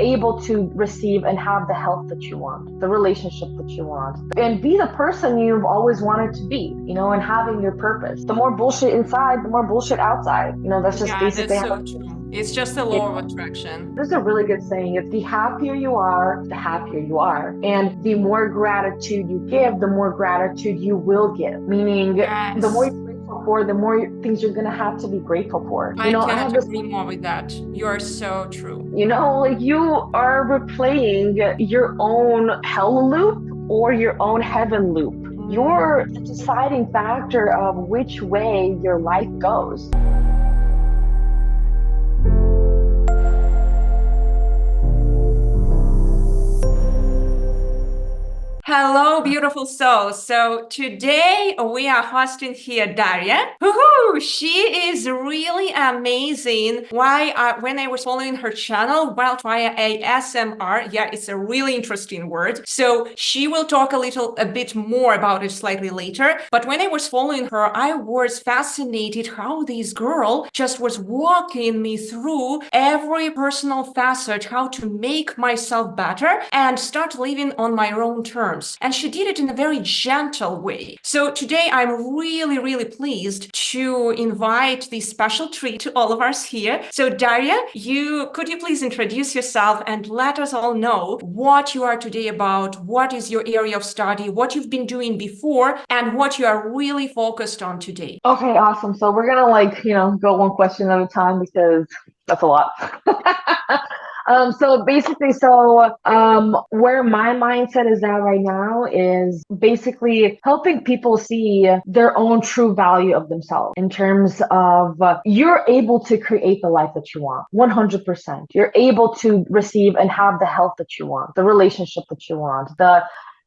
able to receive and have the health that you want, the relationship that you want, and be the person you've always wanted to be, and having your purpose. The more bullshit inside, the more bullshit outside. That's just Yeah, basically that's how so true. It's just a law of attraction. there's a really good saying. It's the happier you are, the happier you are. And the more gratitude you give, the more gratitude you will give. Meaning the more Yes. you're grateful for, the more things you're gonna have to be grateful for. I I cannot have this, agree more with that. You are so true. like you are replaying your own hell loop or your own heaven loop. You're the deciding factor of which way your life goes. Hello, beautiful souls. So today we are hosting here Darya. Woohoo! She is really amazing. When I was following her channel, WildFire ASMR, yeah, it's a really interesting word. So she will talk a bit more about it slightly later. But when I was following her, I was fascinated how this girl just was walking me through every personal facet, how to make myself better and start living on my own terms. And she did it in a very gentle way. So today I'm really, really pleased to invite this special treat to all of us here. So Darya, could you please introduce yourself and let us all know what you are today about, what is your area of study, what you've been doing before, and what you are really focused on today. Okay, awesome. So we're gonna go one question at a time because that's a lot. Where my mindset is at right now is basically helping people see their own true value of themselves in terms of you're able to create the life that you want, 100%. You're able to receive and have the health that you want, the relationship that you want,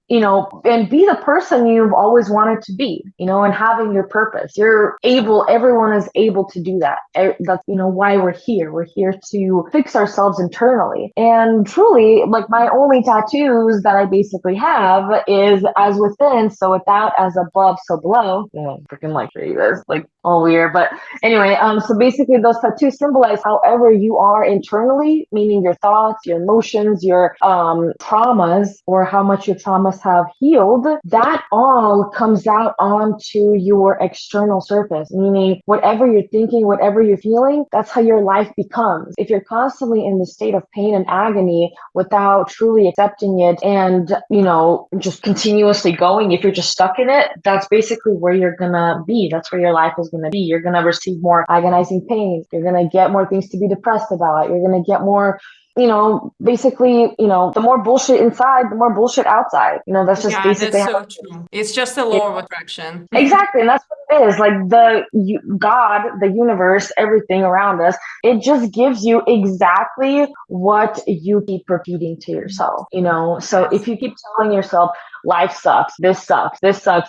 and be the person you've always wanted to be, and having your purpose. Everyone is able to do that. That's, why we're here. We're here to fix ourselves internally. And truly, like my only tattoos that I basically have is as within, so without, as above, so below. Freaking like you guys, like all weird. But anyway, so basically those tattoos symbolize however you are internally, meaning your thoughts, your emotions, your traumas, or how much your traumas have healed. That all comes out onto your external surface, meaning whatever you're thinking, whatever you're feeling, that's how your life becomes. If you're constantly in the state of pain and agony without truly accepting it and, just continuously going, if you're just stuck in it, that's basically where you're gonna be. That's where your life is gonna be. You're gonna receive more agonizing pain. You're gonna get more things to be depressed about. You're gonna get more the more bullshit inside, the more bullshit outside. That's just basically That's how so true. It's just a law of attraction. exactly. And that's what it is. Like God, the universe, everything around us, it just gives you exactly what you keep repeating to yourself, So if you keep telling yourself, life sucks, this sucks,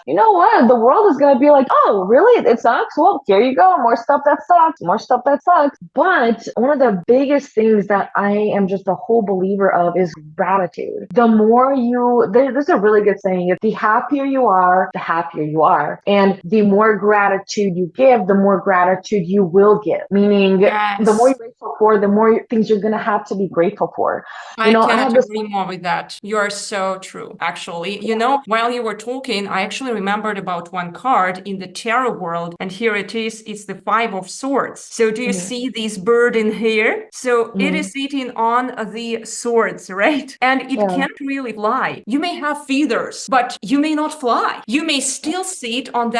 you know what? The world is going to be like, oh, really? It sucks? Well, here you go. More stuff that sucks, more stuff that sucks. But one of the biggest things that I am just a whole believer of is gratitude. There's a really good saying. It's the happier you are, the happier you are. And the more gratitude you give, the more gratitude you will give. Meaning the more you're grateful for, the more things you're going to have to be grateful for. I cannot agree more with that. You are so true, actually. While you were talking, I actually remembered about one card in the tarot world, and here it is. It's the Five of Swords. So do you see this bird in here? So it is sitting on the swords, right? And it can't really fly. You may have feathers, but you may not fly. You may still sit on in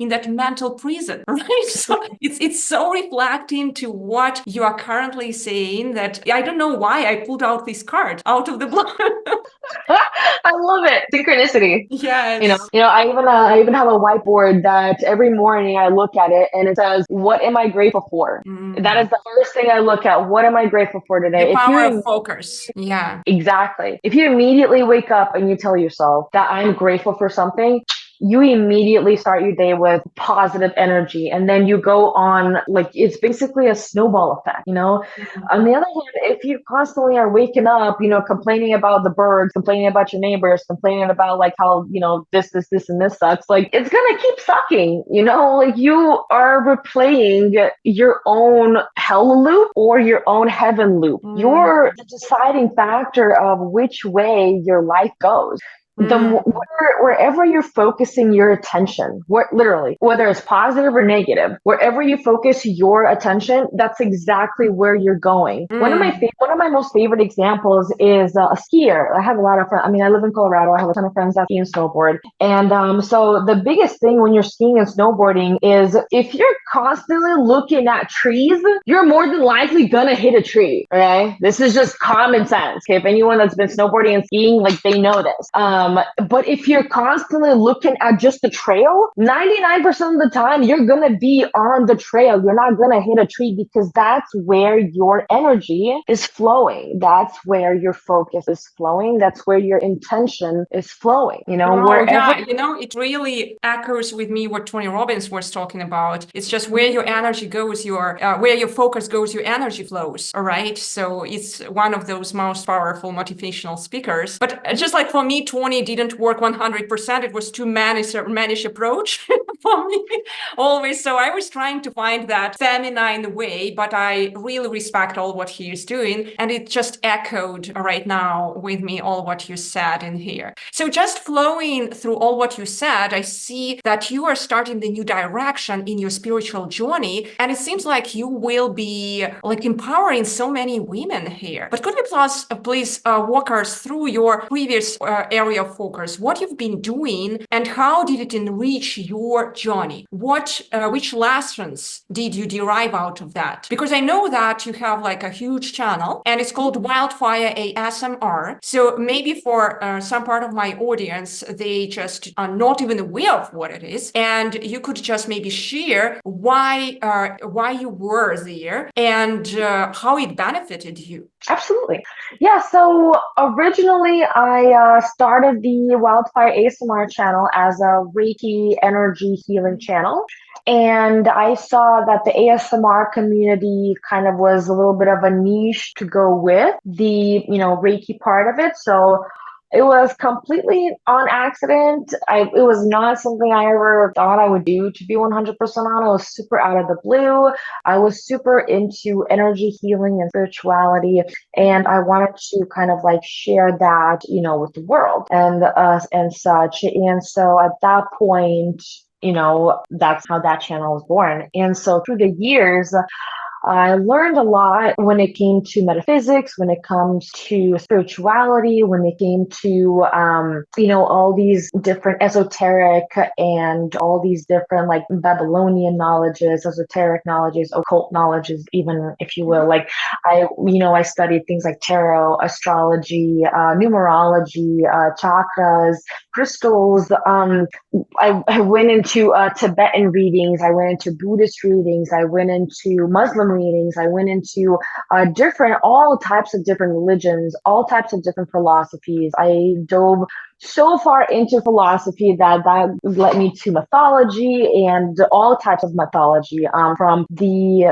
that mental prison, right? So it's so reflecting to what you are currently saying that I don't know why I pulled out this card out of the blue. I love it. Synchronicity. Yes. I even have a whiteboard that every morning I look at it and it says, what am I grateful for? That is the first thing I look at. What am I grateful for today? The power of focus. Yeah. Exactly. If you immediately wake up and you tell yourself that I'm grateful for something, you immediately start your day with positive energy. And then you go on, like, it's basically a snowball effect, you know? On the other hand, if you constantly are waking up, you know, complaining about the birds, complaining about your neighbors, complaining about like how, you know, this, and this sucks, like it's gonna keep sucking, you know, like you are replaying your own hell loop or your own heaven loop. You're the deciding factor of which way your life goes. Wherever you're focusing your attention, literally, whether it's positive or negative, wherever you focus your attention, that's exactly where you're going. One of my most favorite examples is a skier. I have a lot of friends. I mean, I live in Colorado. I have a ton of friends that ski and snowboard. And so the biggest thing when you're skiing and snowboarding is if you're constantly looking at trees, you're more than likely gonna hit a tree. Okay, this is just common sense. Okay, if anyone that's been snowboarding and skiing, like they know this. But if you're constantly looking at just the trail, 99% of the time, you're going to be on the trail. You're not going to hit a tree because that's where your energy is flowing. That's where your focus is flowing. That's where your intention is flowing. You know, yeah, you know, it really echoes with me what Tony Robbins was talking about. It's just where your energy goes, where your focus goes, your energy flows. All right. So it's one of those most powerful motivational speakers. But just like for me, Tony didn't work 100%. It was too mannish approach for me always. So I was trying to find that feminine way, but I really respect all what he is doing. And it just echoed right now with me all what you said in here. So just flowing through all what you said, I see that you are starting the new direction in your spiritual journey. And it seems like you will be like empowering so many women here. But could you please walk us through your previous area of focus, what you've been doing and how did it enrich your journey? Which lessons did you derive out of that? Because I know that you have like a huge channel and it's called WildFire ASMR. So maybe for some part of my audience, they just are not even aware of what it is. And you could just maybe share why you were there and how it benefited you. Absolutely. Yeah, so originally I started the WildFire ASMR channel as a Reiki energy healing channel. And I saw that the ASMR community kind of was a little bit of a niche to go with the, you know, Reiki part of it. So it was completely on accident. It was not something I ever thought I would do, to be 100% on. It was super out of the blue. I was super into energy healing and spirituality, and I wanted to kind of like share that, you know, with the world and such. And so at that point, you know, that's how that channel was born. And so through the years, I learned a lot when it came to metaphysics, when it comes to spirituality, when it came to, you know, all these different esoteric and all these different like Babylonian knowledges, esoteric knowledges, occult knowledges, even if you will. Like I studied things like tarot, astrology, numerology, chakras, crystals. I went into Tibetan readings. I went into Buddhist readings. I went into Muslim readings. I went into all types of different religions, all types of different philosophies. I dove so far into philosophy that led me to mythology and all types of mythology, from Greek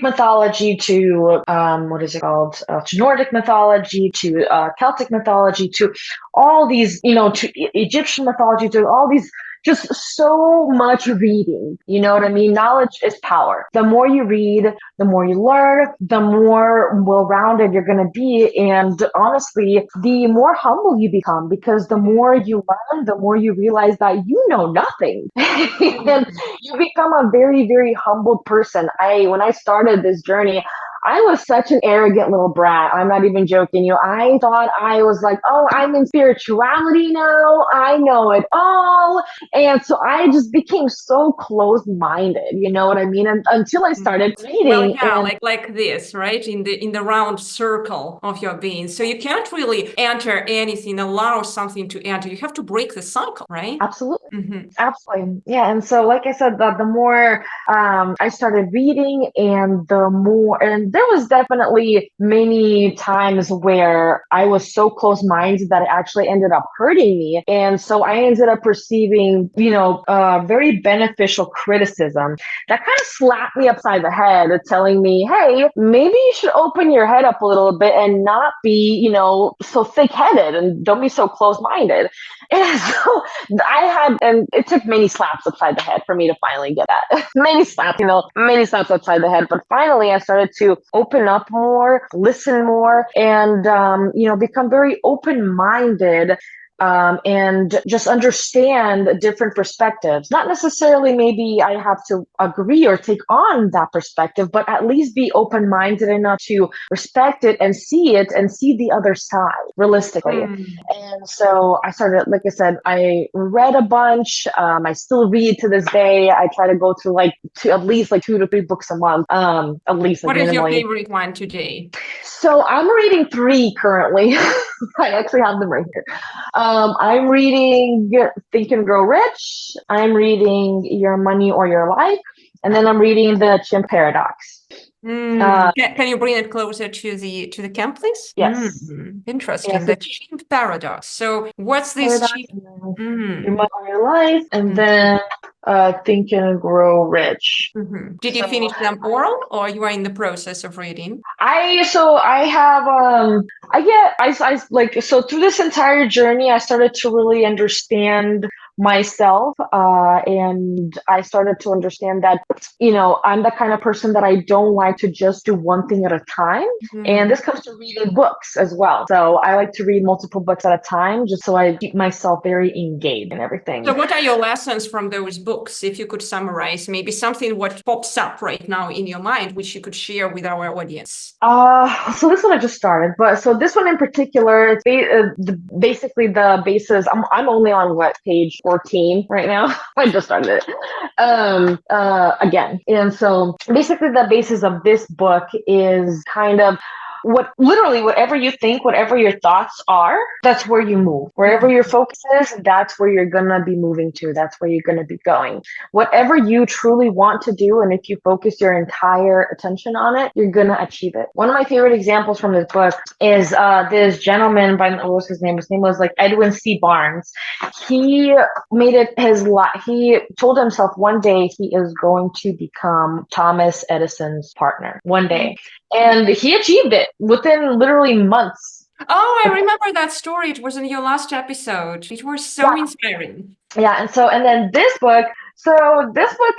mythology to to Nordic mythology to Celtic mythology to all these, you know, to Egyptian mythology, to all these. Just so much reading, you know what I mean? Knowledge is power. The more you read, the more you learn, the more well-rounded you're going to be. And honestly, the more humble you become, because the more you learn, the more you realize that you know nothing. And you become a very, very humble person. When I started this journey, I was such an arrogant little brat. I'm not even joking you. I thought I was like, oh, I'm in spirituality now. I know it all. And so I just became so closed-minded, you know what I mean? And until I started reading. Well, yeah, like this, right? In the round circle of your being. So you can't really enter anything, allow something to enter. You have to break the cycle, right? Absolutely. Mm-hmm. Absolutely. Yeah. And so, like I said, the more I started reading and the more, and there was definitely many times where I was so close-minded that it actually ended up hurting me. And so I ended up receiving, very beneficial criticism that kind of slapped me upside the head, telling me, hey, maybe you should open your head up a little bit and not be, so thick-headed, and don't be so close-minded. And so and it took many slaps upside the head for me to finally get that. Many slaps upside the head. But finally, I started to open up more, listen more, and, become very open-minded. And just understand different perspectives. Not necessarily maybe I have to agree or take on that perspective, but at least be open-minded enough to respect it and see the other side realistically. And so I started, like I said, I read a bunch. I still read to this day. I try to go through at least 2 to 3 books a month. At least. What is your favorite one today? So I'm reading 3 currently. I actually have them right here. I'm reading Think and Grow Rich. I'm reading Your Money or Your Life. And then I'm reading The Chimp Paradox. Can you bring it closer to the camp, please? Yes. Interesting. Yes, The chimp paradox. So what's this chimp? Your Money or Your Life, and then Think and Grow Rich. Did you finish them all, or you are in the process of reading? So through this entire journey, I started to really understand myself, and I started to understand that, I'm the kind of person that I don't like to just do one thing at a time. And this comes to reading books as well. So I like to read multiple books at a time, just so I keep myself very engaged in everything. So what are your lessons from those books? If you could summarize maybe something what pops up right now in your mind, which you could share with our audience. So this one I just started, but so this one in particular, basically the basis, I'm only on page 14 right now. I just started it again. And so basically the basis of this book is kind of whatever you think, whatever your thoughts are, that's where you move. Wherever your focus is, that's where you're going to be moving to. That's where you're going to be going. Whatever you truly want to do, and if you focus your entire attention on it, you're going to achieve it. One of my favorite examples from this book is this gentleman what was his name? His name was Edwin C. Barnes. He made it his life. He told himself one day he is going to become Thomas Edison's partner. One day. And he achieved it within literally months. Oh, I remember that story. It was in your last episode. It was so inspiring. Yeah. And then this book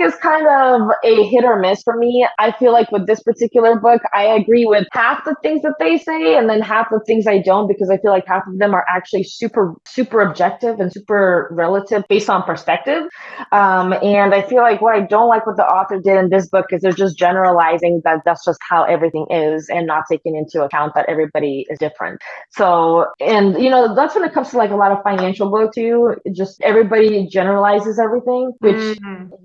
is kind of a hit or miss for me. I feel like with this particular book, I agree with half the things that they say, and then half the things I don't, because I feel like half of them are actually super, super objective and super relative based on perspective. And I feel like what I don't like what the author did in this book is they're just generalizing that that's just how everything is and not taking into account that everybody is different. So, and that's when it comes to a lot of financial books too. Just everybody generalizes everything, which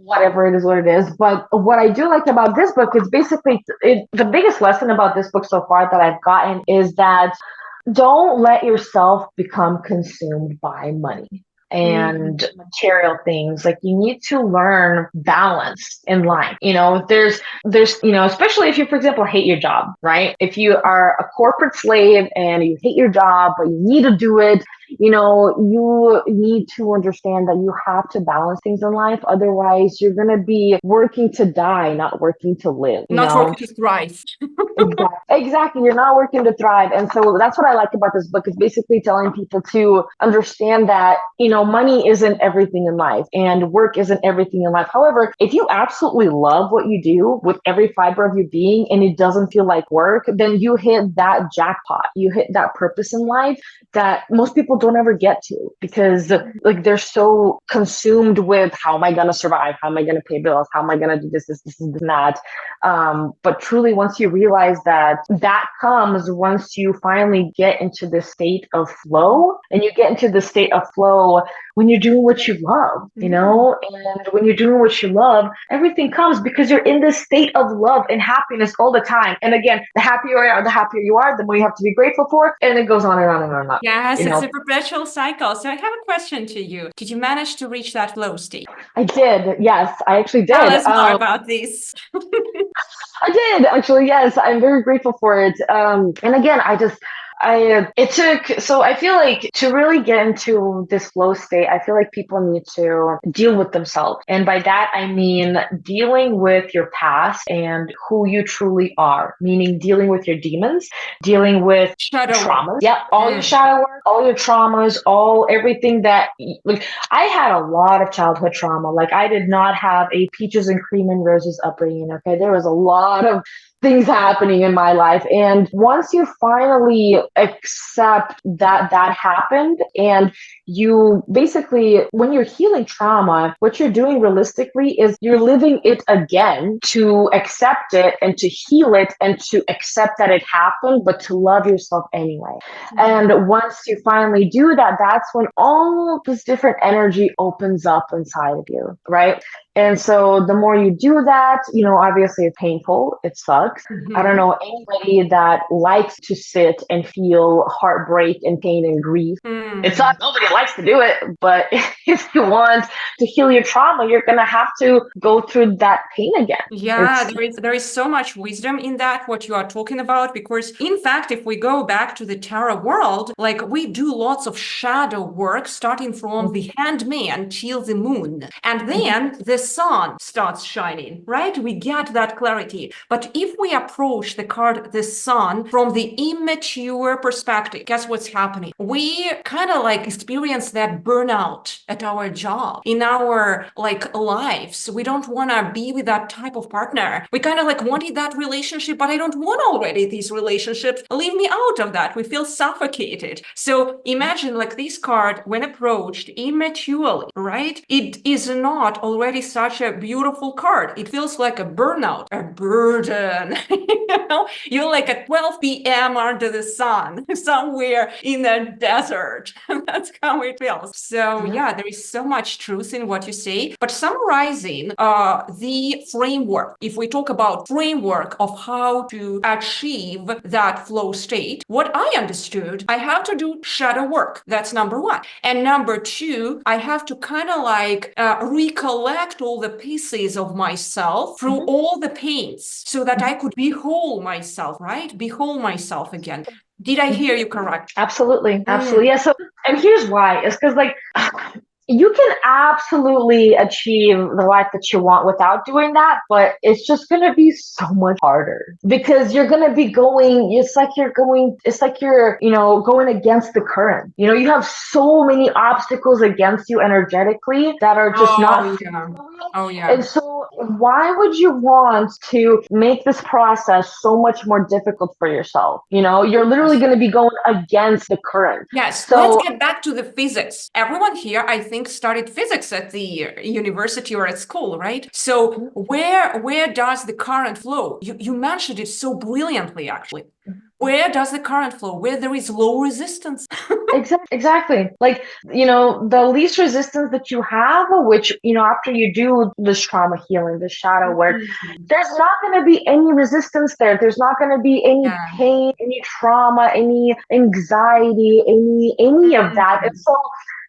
whatever it is, what it is. But what I do like about this book is basically the biggest lesson about this book so far that I've gotten is that don't let yourself become consumed by money and material things. You need to learn balance in life. There's especially if you, for example, hate your job, right? If you are a corporate slave and you hate your job, but you need to do it, you need to understand that you have to balance things in life. Otherwise, you're going to be working to die, not working to live. Not working to thrive. Exactly. You're not working to thrive. And so that's what I like about this book, is basically telling people to understand that, money isn't everything in life and work isn't everything in life. However, if you absolutely love what you do with every fiber of your being and it doesn't feel like work, then you hit that jackpot. You hit that purpose in life that most people don't ever get to, because they're so consumed with how am I going to survive? How am I going to pay bills? How am I going to do this, and that? But truly, once you realize that comes once you finally get into this state of flow, and you get into the state of flow when you're doing what you love, you know? And when you're doing what you love, everything comes because you're in this state of love and happiness all the time. And again, the happier you are, the more you have to be grateful for. And it goes on and on and on and on. Yes, it's a perpetual cycle. So I have a question to you. Did you manage to reach that flow state? I did. Yes, I actually did. Tell us more about this. I did actually. Yes, I'm very grateful for it. And again, so I feel like to really get into this flow state, I feel like people need to deal with themselves. And by that, I mean dealing with your past and who you truly are, meaning dealing with your demons, dealing with shadow traumas. work. Yep. All your shadow work, all your traumas, everything that, like, I had a lot of childhood trauma. Like, I did not have a peaches and cream and roses upbringing. Okay. There was a lot of things happening in my life. And once you finally accept that that happened, and you basically, when you're healing trauma, what you're doing realistically is you're living it again to accept it and to heal it and to accept that it happened, but to love yourself anyway. And once you finally do that, that's when all this different energy opens up inside of you, right? And so the more you do that, obviously it's painful. It sucks. I don't know anybody that likes to sit and feel heartbreak and pain and grief. It sucks. Nobody likes to do it. But if you want to heal your trauma, you're going to have to go through that pain again. Yeah, there is so much wisdom in that, what you are talking about, because in fact, if we go back to the tarot world, like we do lots of shadow work, starting from the handman till the moon. And then the sun starts shining, right? We get that clarity. But if we approach the card, the sun, from the immature perspective, guess what's happening? We kind of like experience that burnout at our job, in our like lives. We don't want to be with that type of partner. We kind of like wanted that relationship, but I don't want already these relationships. Leave me out of that. We feel suffocated. So imagine like this card, when approached immaturely, right? It is not already such a beautiful card. It feels like a burnout, a burden. You're like at 12 p.m. under the sun, somewhere in the desert. That's how it feels. So yeah, there is so much truth in what you say. But summarizing the framework, if we talk about framework of how to achieve that flow state, what I understood, I have to do shadow work. That's number one. And number two, I have to kind of like recollect all the pieces of myself through all the pains so that I could behold myself, right? Behold myself again. Did I hear you correct? Absolutely. Absolutely. Yeah. So, and here's why. It's because like you can absolutely achieve the life that you want without doing that, but it's just going to be so much harder because you're going to be going, it's like you're, going against the current. You have so many obstacles against you energetically that are just not. Yeah. Oh, yeah. And so why would you want to make this process so much more difficult for yourself? You're literally going to be going against the current. Yes. So let's get back to the physics. Everyone here, I think, studied physics at the university or at school, right? So where does the current flow? You mentioned it so brilliantly, actually. Where does the current flow? Where there is low resistance. Exactly. Like, the least resistance that you have, which, after you do this trauma healing, the shadow work, there's not going to be any resistance there. There's not going to be any pain, any trauma, any anxiety, any of that. And so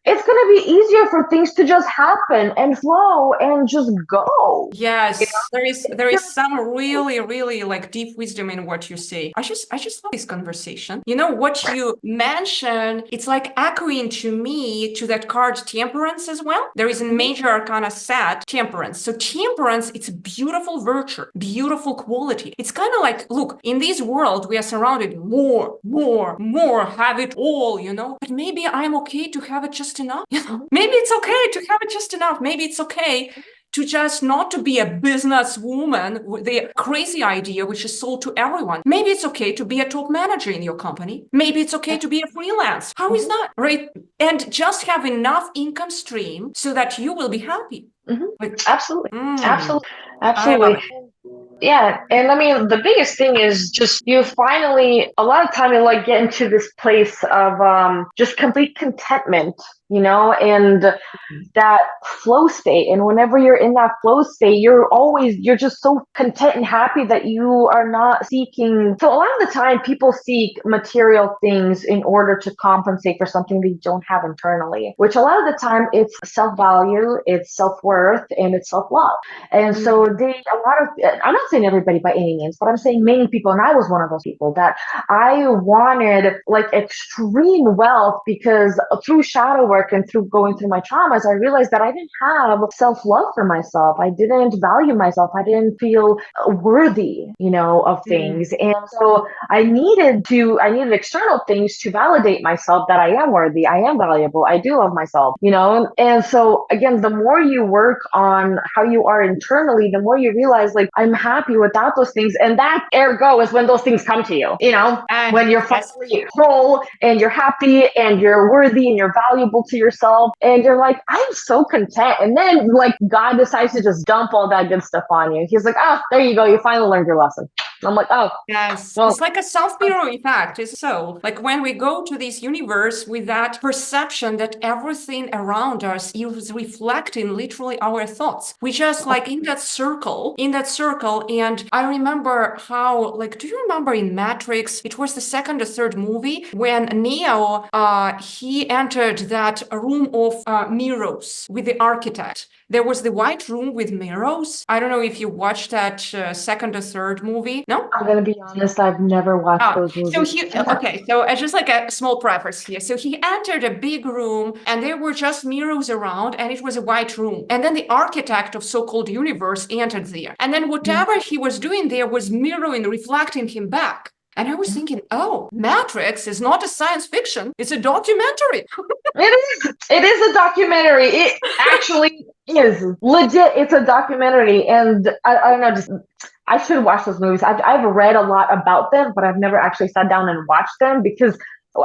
it's going to be easier for things to just happen and flow and just go. Yes, there is some really, really like deep wisdom in what you say. I just love this conversation. What you mentioned, it's like echoing to me to that card Temperance as well. There is a major arcana set, Temperance. So Temperance, it's a beautiful virtue, beautiful quality. It's kind of like, look, in this world, we are surrounded more, have it all, but maybe I'm okay to have it just enough. Maybe it's okay to have it just enough. Maybe it's okay to just not to be a businesswoman with the crazy idea which is sold to everyone. Maybe it's okay to be a top manager in your company. Maybe it's okay to be a freelance. How is that, right? And just have enough income stream so that you will be happy. Absolutely. Absolutely. Yeah. And I mean, the biggest thing is just you finally, a lot of time you like get into this place of just complete contentment and that flow state. And whenever you're in that flow state, you're just so content and happy that you are not seeking. So a lot of the time people seek material things in order to compensate for something they don't have internally, which a lot of the time it's self-value, it's self-worth, and it's self-love. And so I'm not saying everybody by any means, but I'm saying many people, and I was one of those people, that I wanted like extreme wealth because through shadow work and through going through my traumas, I realized that I didn't have self-love for myself. I didn't value myself. I didn't feel worthy, of things. And so I needed external things to validate myself that I am worthy, I am valuable, I do love myself, And so again, the more you work on how you are internally, the more you realize like I'm happy without those things. And that ergo is when those things come to you, when you're finally whole and you're happy and you're worthy and you're valuable to yourself and you're like, I'm so content. And then like God decides to just dump all that good stuff on you. He's like, oh, there you go. You finally learned your lesson. I'm like, oh, yes. Well, it's like a self-mirror effect. It's so like when we go to this universe with that perception that everything around us is reflecting literally our thoughts. We just like in that circle. And I remember how, like, do you remember in Matrix, it was the second or third movie when Neo, he entered that room of mirrors with the architect. There was the white room with mirrors. I don't know if you watched that second or third movie. No? I'm going to be honest, I've never watched those movies. So just like a small preface here. So he entered a big room and there were just mirrors around and it was a white room. And then the architect of so-called universe entered there. And then whatever he was doing there was mirroring, reflecting him back. And I was thinking, oh, Matrix is not a science fiction. It's a documentary. It is a documentary. It actually is legit. It's a documentary. And I don't know, I should watch those movies. I've read a lot about them, but I've never actually sat down and watched them because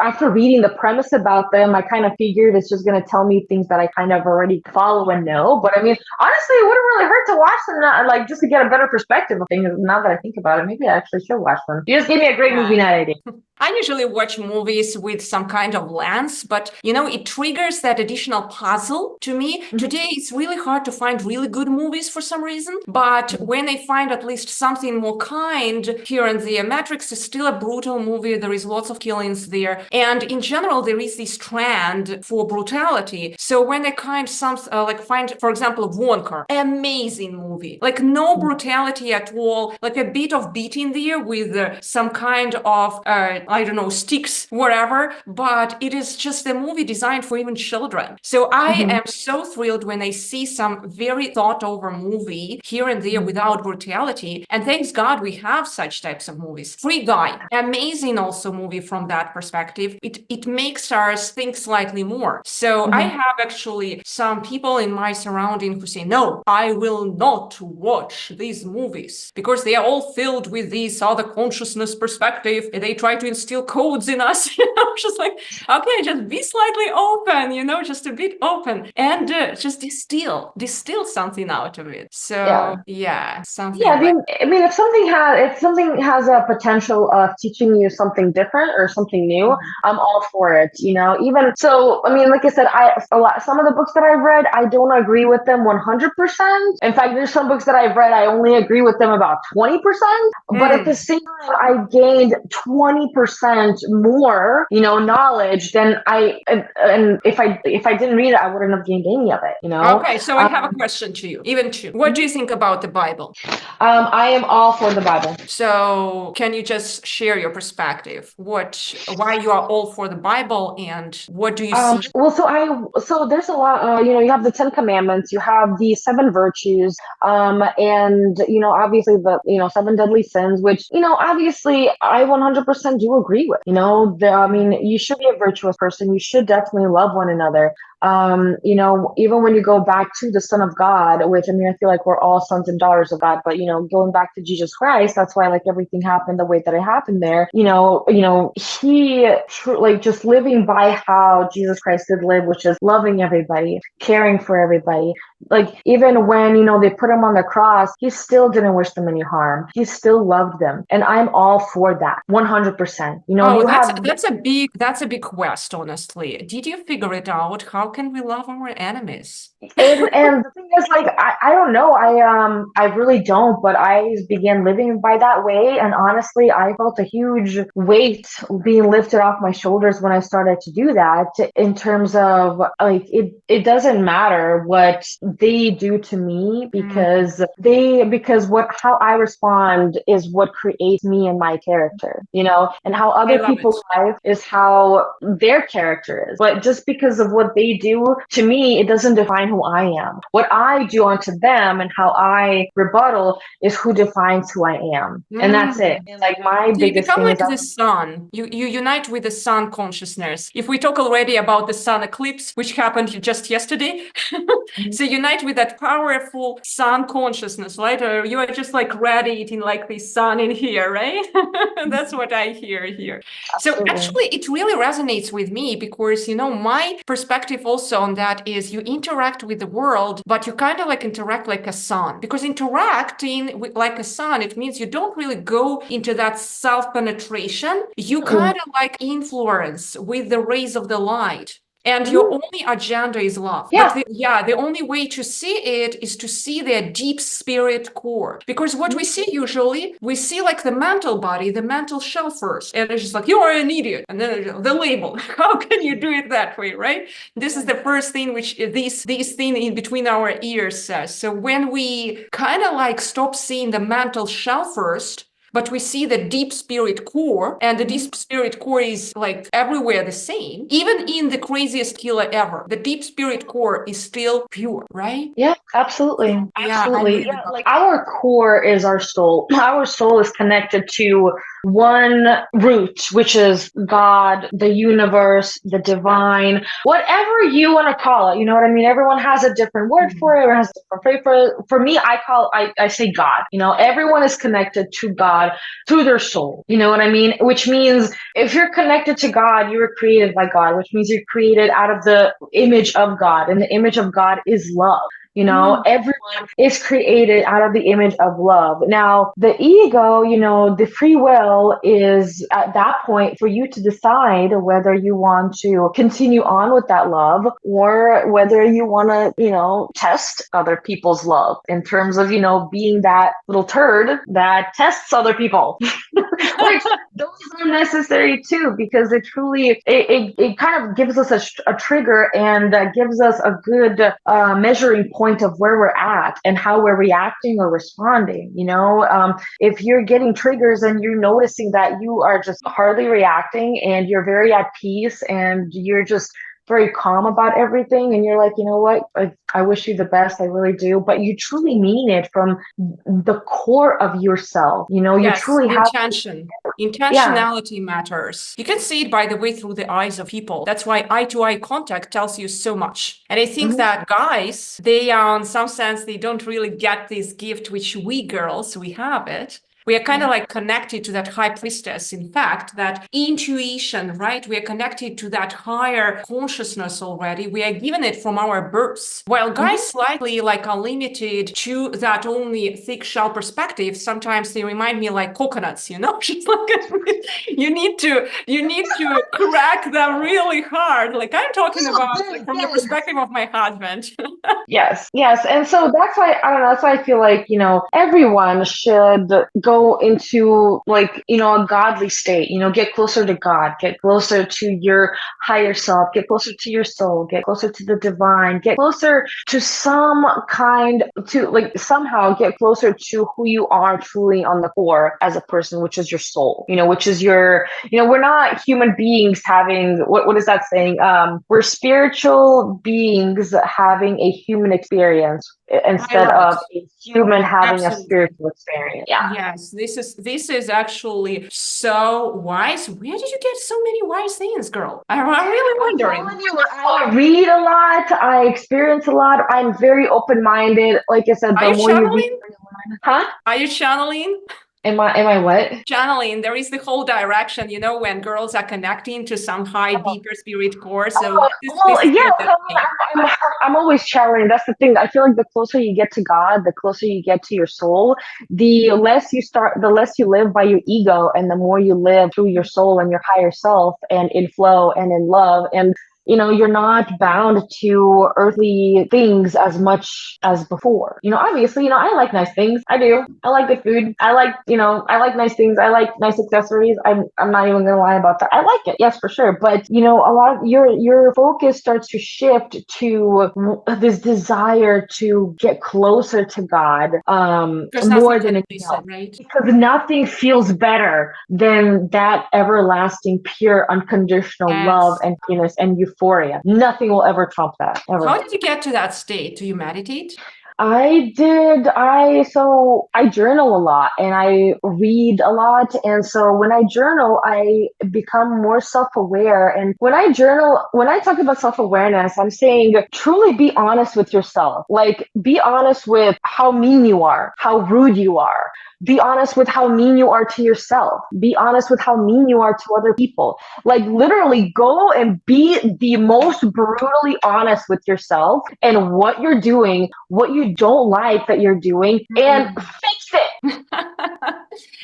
after reading the premise about them, I kind of figured it's just going to tell me things that I kind of already follow and know. But I mean, honestly, it wouldn't really hurt to watch them, like just to get a better perspective of things. Now that I think about it, maybe I actually should watch them. You just gave me a great movie night idea. I usually watch movies with some kind of lens, but it triggers that additional puzzle to me. Today, it's really hard to find really good movies for some reason, but when I find at least something more kind here and there, Matrix is still a brutal movie. There is lots of killings there. And in general, there is this trend for brutality. So when I find for example, Wonka, amazing movie, like no brutality at all, like a bit of beating there with some kind of I don't know, sticks, whatever, but it is just a movie designed for even children. So I am so thrilled when I see some very thought over movie here and there without brutality. And thanks God we have such types of movies. Free Guy, amazing also movie from that perspective. It makes us think slightly more. So I have actually some people in my surrounding who say, no, I will not watch these movies because they are all filled with this other consciousness perspective. They try to instill codes in us, just like, okay, just be slightly open, just a bit open and just distill something out of it. So something. Yeah, I mean, if something has a potential of teaching you something different or something new, I'm all for it. Even so, I mean, like I said, some of the books that I've read, I don't agree with them 100%. In fact, there's some books that I've read, I only agree with them about 20%. But at the same time, I gained 20% more, knowledge than and if I didn't read it, I wouldn't have gained any of it, Okay, so I have a question to you, even two. What do you think about the Bible? I am all for the Bible. So can you just share your perspective? Why you are all for the Bible and what do you see? Well, so there's a lot, you have the 10 commandments, you have the 7 virtues, and, obviously the, 7 deadly sins, which, obviously I 100% do agree with, I mean, you should be a virtuous person. You should definitely love one another. Even when you go back to the Son of God, which, I mean, I feel like we're all sons and daughters of God, but, going back to Jesus Christ, that's why, like, everything happened the way that it happened there. He just living by how Jesus Christ did live, which is loving everybody, caring for everybody. Like, even when, they put him on the cross, he still didn't wish them any harm. He still loved them. And I'm all for that. 100%. That's a big quest, honestly. Did you figure it out? How can we love our enemies? And the thing is, like, I don't know. I really don't, but I began living by that way. And honestly, I felt a huge weight being lifted off my shoulders when I started to do that, in terms of like it doesn't matter what they do to me, because what how I respond is what creates me and my character, and how I other love it. people's life is how their character is. But just because of what they do to me, it doesn't define who I am. What I do onto them and how I rebuttal is who defines who I am. And that's it. And like my So you biggest become thing is like that the sun. You unite with the sun consciousness. If we talk already about the sun eclipse, which happened just yesterday, so unite with that powerful sun consciousness, right? Or you are just like radiating like the sun in here, right? That's what I hear here. So absolutely. actually, it really resonates with me because, my perspective also on that is you interact with the world, but you kind of like interact like a sun. Because interacting with, like a sun, it means you don't really go into that self-penetration. You kind of like influence with the rays of the light. And your only agenda is love. Yeah. But the only way to see it is to see their deep spirit core. Because what we see usually, we see like the mental body, the mental shell first. And it's just like, you are an idiot. And then the label. How can you do it that way, right? This is the first thing which this thing in between our ears says. So when we kind of like stop seeing the mental shell first, but we see the deep spirit core, and the deep spirit core is like everywhere the same. Even in the craziest killer ever, the deep spirit core is still pure, right? Yeah, absolutely. Yeah, I Absolutely. really Yeah, love like our core is our soul. Our soul is connected to one root, which is God, the universe, the divine, whatever you want to call it. You know what I mean? Everyone has a different word for it. Everyone has a different phrase for it. For me, I say God. Everyone is connected to God through their soul. You know what I mean? Which means if you're connected to God, you were created by God, which means you're created out of the image of God, and the image of God is love. Everyone is created out of the image of love. Now, the ego, the free will is at that point for you to decide whether you want to continue on with that love or whether you want to, test other people's love in terms of, being that little turd that tests other people. Which those are necessary too, because it truly it kind of gives us a trigger and gives us a good measuring point of where we're at and how we're reacting or responding. If you're getting triggers and you're noticing that you are just hardly reacting and you're very at peace and you're just very calm about everything, and you're like, you know what, I wish you the best, I really do, but you truly mean it from the core of yourself. You truly have intentionality matters. You can see it, by the way, through the eyes of people. That's why eye-to-eye contact tells you so much. And I think that guys, they are, in some sense, they don't really get this gift, which we girls, we have it. We are kind of like connected to that high priestess. In fact, that intuition, right? We are connected to that higher consciousness already. We are given it from our births. While guys slightly like are limited to that only thick shell perspective, sometimes they remind me like coconuts, Just like you need to crack them really hard. Like I'm talking about like, from the perspective of my husband. Yes. And so that's why, I don't know, that's why I feel like, everyone should go into like, a godly state, get closer to God, get closer to your higher self, get closer to your soul, get closer to the divine, get closer to somehow get closer to who you are truly on the core as a person, which is your soul, which is your, we're not human beings having, what is that saying? We're spiritual beings having a human experience instead of a human having a spiritual experience. Yeah. Yes, this is actually so wise. Where did you get so many wise things, girl? I'm really wondering. I'm telling you, I read a lot. I experience a lot. I'm very open-minded. Like I said, Are you channeling? Huh? Are you channeling? Am I what? Channeling. There is the whole direction, when girls are connecting to some high, deeper spirit core. So I'm always channeling. That's the thing. I feel like the closer you get to God, the closer you get to your soul, the less you live by your ego, and the more you live through your soul and your higher self, and in flow and in love. And you're not bound to earthly things as much as before. Obviously, I like nice things. I do. I like good food. I like nice things. I like nice accessories. I'm not even gonna lie about that. I like it, yes, for sure. But a lot of your focus starts to shift to this desire to get closer to God, Because more nothing than can anything replace it, else. right? Because nothing feels better than that everlasting, pure, unconditional love Yes. and happiness and euphoria. Nothing will ever trump that, ever. How did you get to that state? Do you meditate? I journal a lot and I read a lot. And so when I journal, I become more self-aware. And when I talk about self-awareness, I'm saying truly be honest with yourself. Like, be honest with how mean you are, how rude you are. Be honest with how mean you are to yourself. Be honest with how mean you are to other people. Like, literally go and be the most brutally honest with yourself and what you're doing, what you don't like that you're doing, and fix it.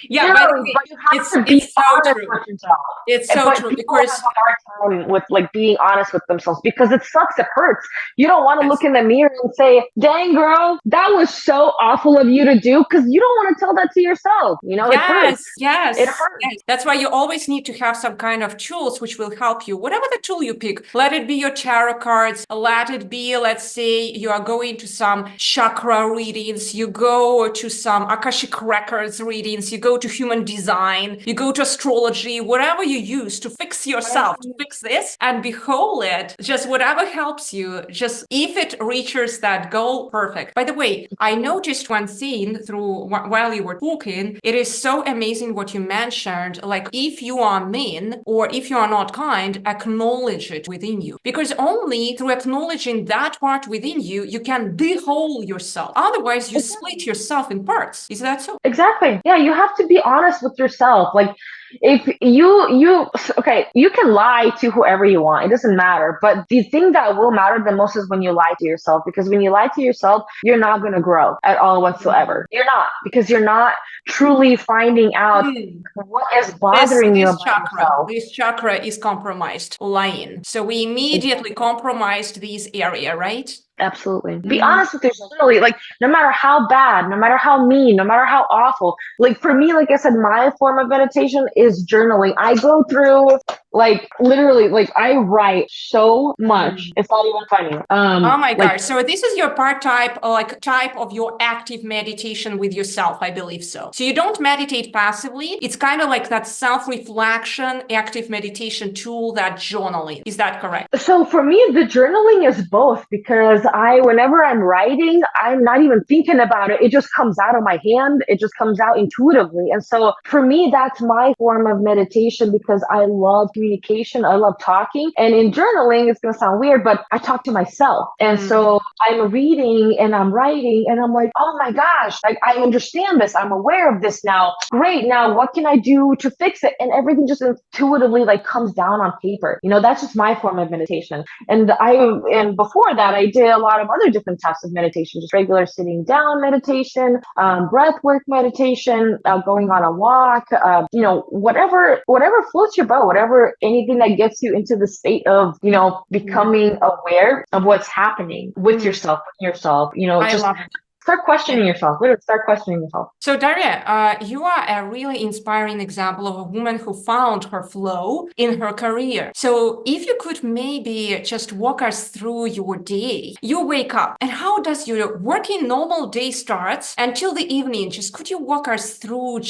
Yeah, by the Literally, way, but you have it's to be it's so honest true. with yourself. It's so But true people have because a hard time with like being honest with themselves because it sucks. It hurts. You don't want to look yes. in the mirror and say, "Dang, girl, that was so awful of you to do," because you don't want to tell that to yourself. It hurts. Yes, It yes, hurts. yes. That's why you always need to have some kind of tools which will help you. Whatever the tool you pick, let it be your tarot cards, let it be, let's say, you are going to some chakra readings, you go to some Akashic Records readings, you go to human design, you go to astrology, whatever you use to fix yourself, to fix this, and behold it, just whatever helps you, just if it reaches that goal, perfect. By the way, I noticed one thing while you were talking, it is so amazing what you mentioned. Like, if you are mean or if you are not kind, acknowledge it within you. Because only through acknowledging that part within you, you can behold yourself. Otherwise, you split yourself in parts. Is that so? Exactly. Yeah, you have to be honest with yourself. Like, if okay, you can lie to whoever you want. It doesn't matter. But the thing that will matter the most is when you lie to yourself, because when you lie to yourself, you're not going to grow at all whatsoever. You're not, because you're not truly finding out what is bothering you about yourself. This chakra is compromised, lying. So we immediately compromised this area, right? Absolutely. Be honest with yourself. Really, like, no matter how bad, no matter how mean, no matter how awful. Like, for me, like I said, my form of meditation is journaling. I go through, like, literally, like, I write so much. It's not even funny. Oh my Like, gosh. So this is your type of your active meditation with yourself, I believe so. So you don't meditate passively. It's kind of like that self-reflection, active meditation tool, that journaling. Is that correct? so for me, the journaling is both, because whenever I'm writing, I'm not even thinking about it. It just comes out of my hand. It just comes out intuitively. And so for me, that's my form of meditation, because I love communication. I love talking. And in journaling, it's going to sound weird, but I talk to myself. And so I'm reading and I'm writing and I'm like, oh my gosh, like, I understand this. I'm aware of this now. Great. Now what can I do to fix it? And everything just intuitively like comes down on paper. That's just my form of meditation. And before that, I did a lot of other different types of meditation, just regular sitting down meditation, breath work meditation, going on a walk, whatever floats your boat, anything that gets you into the state of, becoming aware of what's happening with yourself, I just love it. start questioning yourself. Literally start questioning yourself. So Darya, you are a really inspiring example of a woman who found her flow in her career. So if you could maybe just walk us through your day. You wake up, and how does your working normal day starts until the evening? Just could you walk us through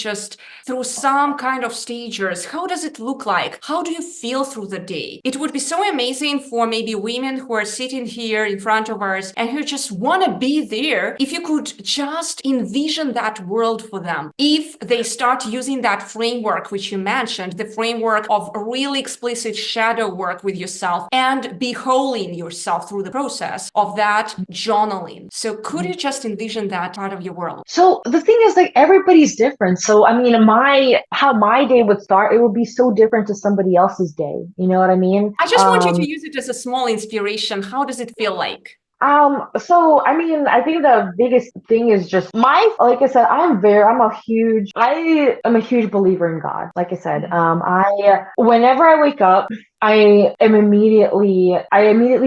some kind of stages? How does it look like? How do you feel through the day? It would be so amazing for maybe women who are sitting here in front of us and who just want to be there. If you could just envision that world for them, if they start using that framework which you mentioned, the framework of really explicit shadow work with yourself and beholding yourself through the process of that journaling. So could you just envision that part of your world? So the thing is, like, everybody's different. So I mean, how my day would start, it would be so different to somebody else's day. You know what I mean? I just want you to use it as a small inspiration. How does it feel like? So I mean, I think the biggest thing is just like I said, I am a huge believer in God. Like I said, whenever I wake up, I immediately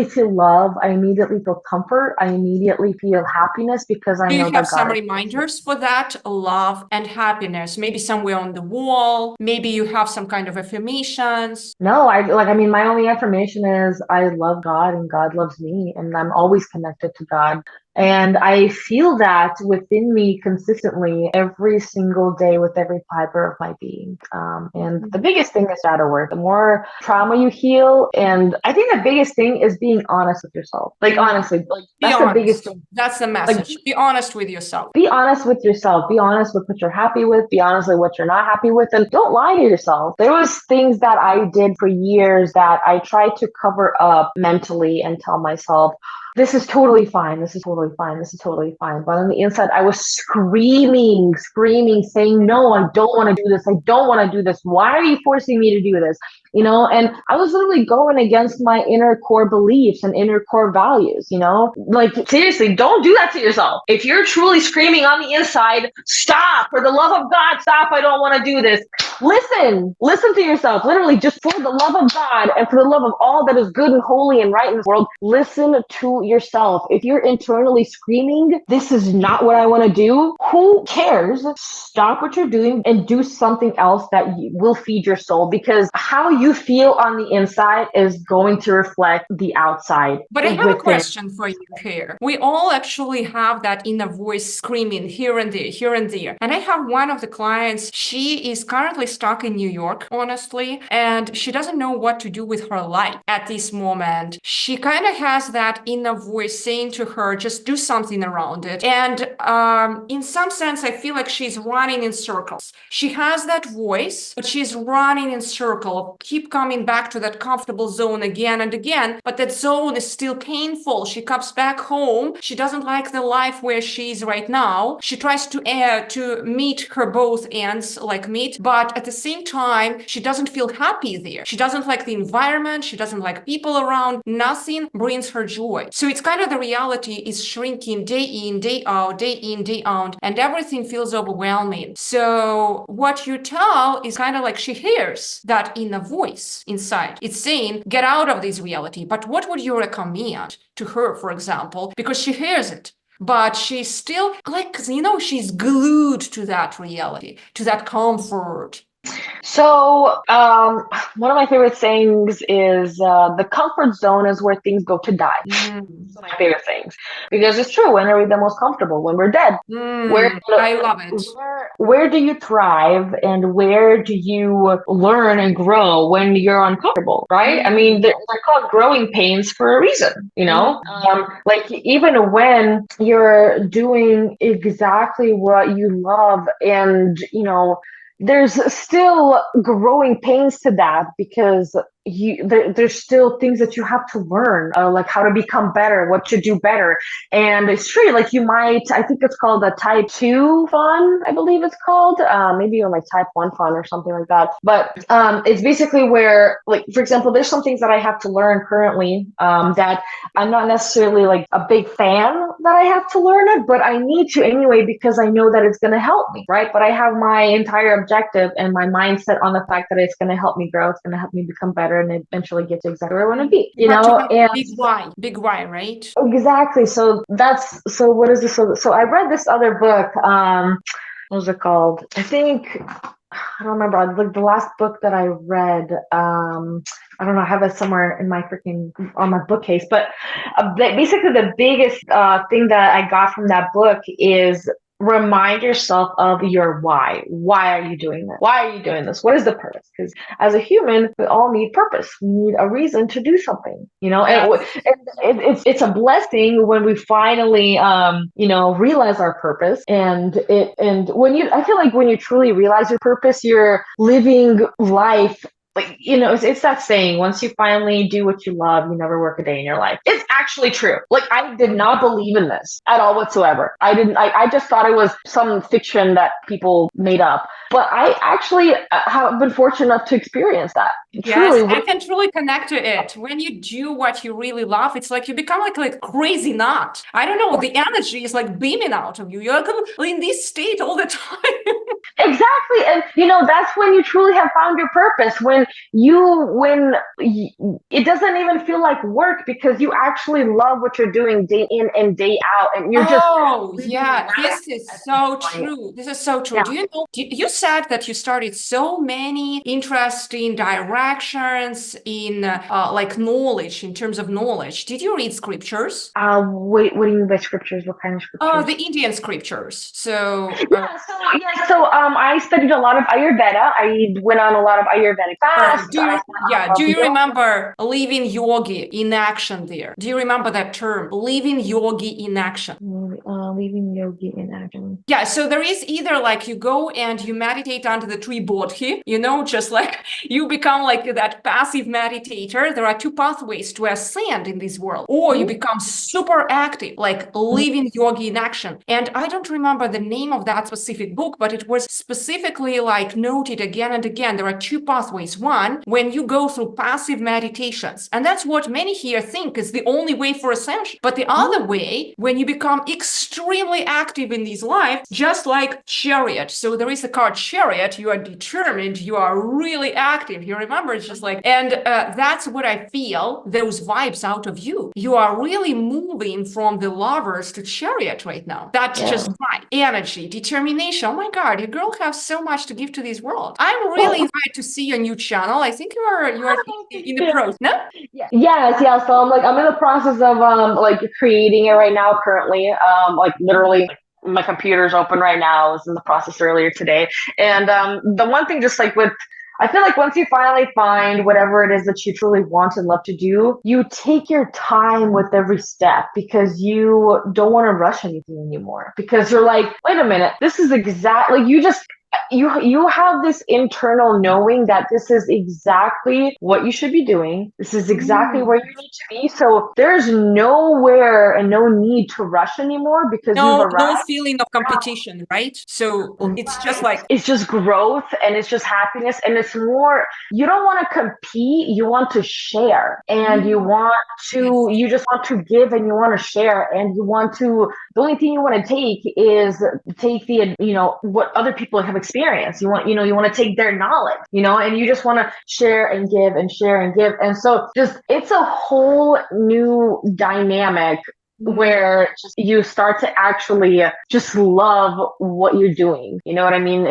feel love. I immediately feel comfort. I immediately feel happiness because I Do know you have that some God is with me. reminders for that love and happiness? Maybe somewhere on the wall, maybe you have some kind of affirmations. No, I mean, my only affirmation is I love God and God loves me, and I'm always connected to God. And I feel that within me consistently every single day with every fiber of my being. And the biggest thing is shadow work. The more trauma you heal, and I think the biggest thing is being honest with yourself. Like, Mm. honestly, like Be that's the biggest honest. thing. That's the Like, message. Be honest with yourself. be honest with yourself. Be honest with what you're happy with. Be honest with what you're not happy with, and don't lie to yourself. There was things that I did for years that I tried to cover up mentally and tell myself, this is totally fine. This is totally fine. This is totally fine. But on the inside, I was screaming, saying, no, I don't want to do this. I don't want to do this. Why are you forcing me to do this? And I was literally going against my inner core beliefs and inner core values, like seriously, don't do that to yourself. If you're truly screaming on the inside, stop, for the love of God, stop. I don't want to do this. Listen to yourself, literally, just for the love of God and for the love of all that is good and holy and right in this world. Listen to yourself. If you're internally screaming, this is not what I want to do, who cares? Stop what you're doing and do something else that will feed your soul, because how you feel on the inside is going to reflect the outside But I have a within. question for you here. We all actually have that inner voice screaming here and there, here and there. And I have one of the clients, she is currently stuck in New York, honestly, and she doesn't know what to do with her life at this moment. She kind of has that inner voice saying to her, just do something around it. And in some sense, I feel like she's running in circles. She has that voice, but she's running in circles, keep coming back to that comfortable zone again and again. But that zone is still painful. She comes back home. She doesn't like the life where she is right now. She tries to meet her both ends, like meet, but at the same time, she doesn't feel happy there. She doesn't like the environment. She doesn't like people around. Nothing brings her joy. So it's kind of the reality is shrinking day in, day out, day in, day out, and everything feels overwhelming. So what you tell is kind of like she hears that inner voice inside. It's saying, get out of this reality. But what would you recommend to her, for example? Because she hears it, but she's still like, she's glued to that reality, to that comfort. So, one of my favorite sayings is the comfort zone is where things go to die. It's one of my favorite things, because it's true. When are we the most comfortable? When we're dead. I love it. Where do you thrive and where do you learn and grow when you're uncomfortable, right? I mean, they're called growing pains for a reason, like even when you're doing exactly what you love and, there's still growing pains to that, because there's still things that you have to learn, like how to become better, what to do better. And it's true, like I think it's called a type 2 fun, I believe it's called, maybe even like type 1 fun or something like that. But it's basically where, like, for example, there's some things that I have to learn currently, that I'm not necessarily like a big fan that I have to learn it, but I need to anyway, because I know that it's going to help me, right? But I have my entire objective and my mindset on the fact that it's going to help me grow, it's going to help me become better, and eventually get to exactly where I want to be, You have to have and big why, right? exactly. So what is this? So I read this other book. What was it called? I think, I don't remember. Like the last book that I read, I don't know, I have it somewhere in my on my bookcase. But basically, the biggest thing that I got from that book is remind yourself of your why. Why are you doing this? Why are you doing this? What is the purpose? Because as a human, we all need purpose. We need a reason to do something, Yeah. and it's a blessing when we finally, realize our purpose. And I feel like when you truly realize your purpose, you're living life. Like, it's that saying, once you finally do what you love, you never work a day in your life. It's actually true. Like, I did not believe in this at all whatsoever. I just thought it was some fiction that people made up. But I actually have been fortunate enough to experience that. Yes, Truly. I can truly connect to it. When you do what you really love, it's like you become like crazy nut. I don't know, the energy is like beaming out of you. You're like in this state all the time. Exactly. And that's when you truly have found your purpose. It doesn't even feel like work because you actually love what you're doing day in and day out, and you're just Oh, living yeah, life this is at this so point. true. This is so true. Yeah. Do you know, you said that you started so many interesting directions in like knowledge, in terms of knowledge. Did you read scriptures? Wait, what do you mean by scriptures? What kind of The scriptures? Indian scriptures. So, I studied a lot of Ayurveda. I went on a lot of Ayurvedic perfect. fasts. I spent on a lot Do of you yoga. remember living yogi in action there? Do you remember that term, living yogi in action? Leaving yogi in action. Yeah, so there is either like you go and you meditate under the tree bodhi, just like you become like that passive meditator. There are two pathways to ascend in this world, or you become super active, like living yogi in action. And I don't remember the name of that specific book, but it was specifically like noted again and again. There are two pathways. One, when you go through passive meditations, and that's what many here think is the only way for ascension. But the other way, when you become extremely active in this life, just like chariot. So there is a card chariot, you are determined, you are really active. You remember, it's just like, and that's what I feel, those vibes out of you. You are really moving from the lovers to chariot right now. That's just right. Energy, determination. Oh my God, you girl have so much to give to this world. I'm really excited to see your new channel. I think you are in the process, no? Yes. So I'm in the process of like creating it right now currently. Like literally my computer's open right now. I was in the process earlier today. And the one thing, just like with I feel like once you finally find whatever it is that you truly want and love to do, you take your time with every step because you don't want to rush anything anymore. Because you're like, wait a minute, this is exactly you have this internal knowing that this is exactly what you should be doing. This is exactly where you need to be. So there's nowhere and no need to rush anymore because you've No arrived. feeling of competition, right? So it's just like, It's just growth and it's just happiness, and it's more, you don't want to compete, you want to share, and you just want to give, and you want to share, and the only thing you want to take is take what other people have experienced. You want to take their knowledge, and you just want to share and give and share and give. And so just it's a whole new dynamic where just you start to actually just love what you're doing. You know what I mean?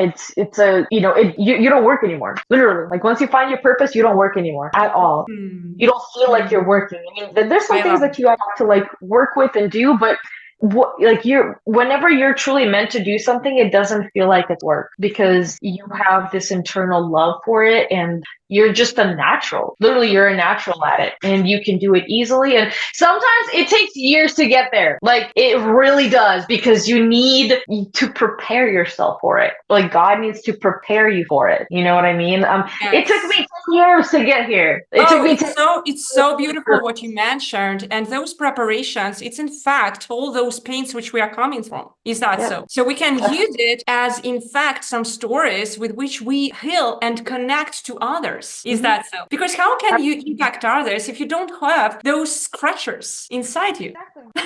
You don't work anymore. Literally, like once you find your purpose, you don't work anymore at all. You don't feel like you're working. I mean, there's some things that you have to like work with and do, but whenever you're truly meant to do something, it doesn't feel like it's work because you have this internal love for it, and you're just a natural. Literally, you're a natural at it, and you can do it easily. And sometimes it takes years to get there. Like it really does, because you need to prepare yourself for it. Like God needs to prepare you for it. You know what I mean? It took me 10 years to get here. It's so beautiful what you mentioned, and those preparations. It's in fact all those pains which we are coming from. Is that so? So we can use it as, in fact, some stories with which we heal and connect to others. Is that so? Because how can you impact others if you don't have those scratchers inside you?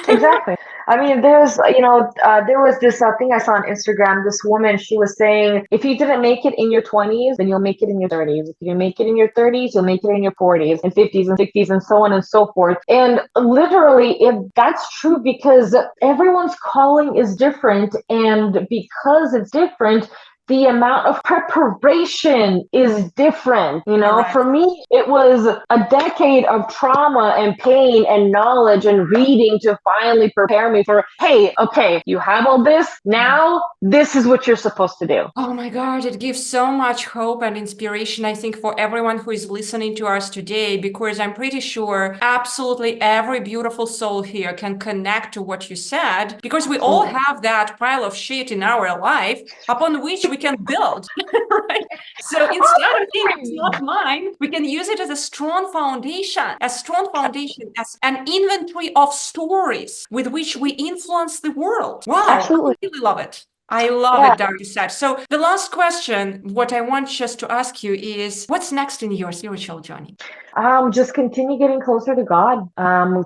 Exactly. I mean, there was this thing I saw on Instagram. This woman, she was saying, if you didn't make it in your 20s, then you'll make it in your 30s. If you didn't make it in your 30s, you'll make it in your 40s and 50s and 60s and so on and so forth. And literally, if that's true, because everyone's calling is different, and because it's different, the amount of preparation is different. For me, it was a decade of trauma and pain and knowledge and reading to finally prepare me for, hey, okay, you have all this. Now, this is what you're supposed to do. Oh my God, it gives so much hope and inspiration, I think, for everyone who is listening to us today, because I'm pretty sure absolutely every beautiful soul here can connect to what you said, because we all have that pile of shit in our life upon which we can build, right? So instead of saying it's not mine, we can use it as a strong foundation, as an inventory of stories with which we influence the world. Wow, Absolutely. I really love it. I love Yeah. it, Dr. Sach. So the last question, what I want just to ask you is, what's next in your spiritual journey? Just continue getting closer to God.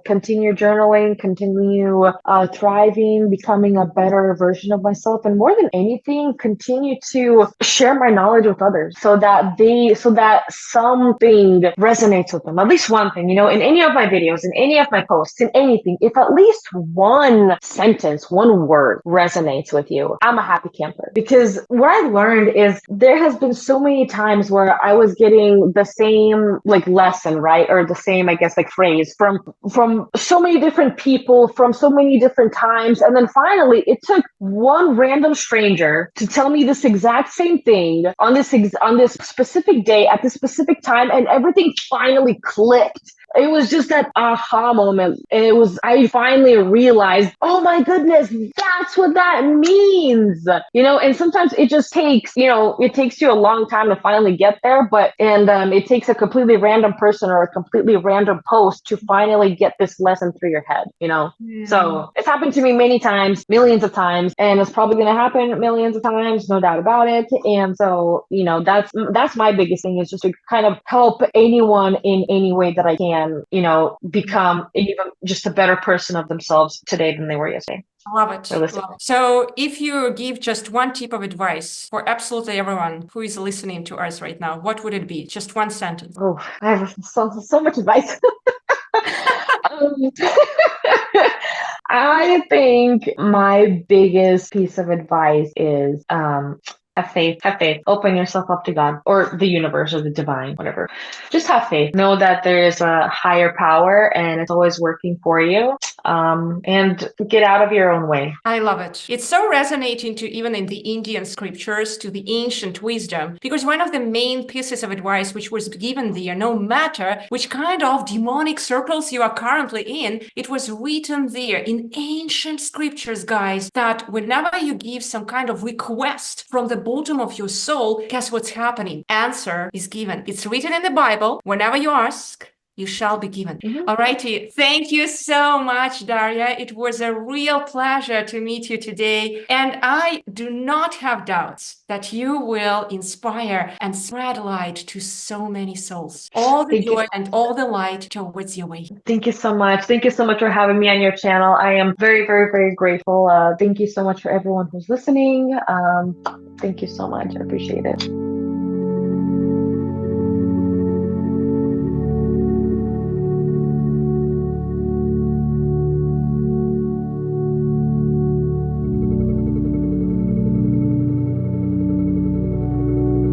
Continue journaling, continue thriving, becoming a better version of myself, and more than anything, continue to share my knowledge with others so that something resonates with them. At least one thing, in any of my videos, in any of my posts, in anything, if at least one sentence, one word resonates with you, I'm a happy camper. Because what I've learned is there has been so many times where I was getting the same lesson, right? Or the same, I guess, phrase from so many different people from so many different times. And then finally it took one random stranger to tell me this exact same thing on this specific day at this specific time, and everything finally clicked. It was just that aha moment. I finally realized, oh my goodness, that's what that means. And sometimes it just takes, it takes you a long time to finally get there, it takes a completely random person or a completely random post to finally get this lesson through your head, So it's happened to me many times, millions of times, and it's probably going to happen millions of times, no doubt about it. And so, that's my biggest thing, is just to kind of help anyone in any way that I can, become even just a better person of themselves today than they were yesterday. Love it. Love it. So if you give just one tip of advice for absolutely everyone who is listening to us right now, what would it be? Just one sentence. Oh, I have so much advice. I think my biggest piece of advice is have faith. Open yourself up to God or the universe or the divine, whatever. Just have faith. Know that there is a higher power and it's always working for you. And get out of your own way. I love it. It's so resonating to even in the Indian scriptures, to the ancient wisdom, because one of the main pieces of advice which was given there, no matter which kind of demonic circles you are currently in, it was written there in ancient scriptures, guys, that whenever you give some kind of request from the bottom of your soul, guess what's happening? Answer is given. It's written in the Bible. Whenever you ask, you shall be given. Mm-hmm. All righty. Thank you so much, Darya. It was a real pleasure to meet you today. And I do not have doubts that you will inspire and spread light to so many souls. All the joy and all the light towards your way. Thank you so much. Thank you so much for having me on your channel. I am very, very, very grateful. Thank you so much for everyone who's listening. Thank you so much. I appreciate it.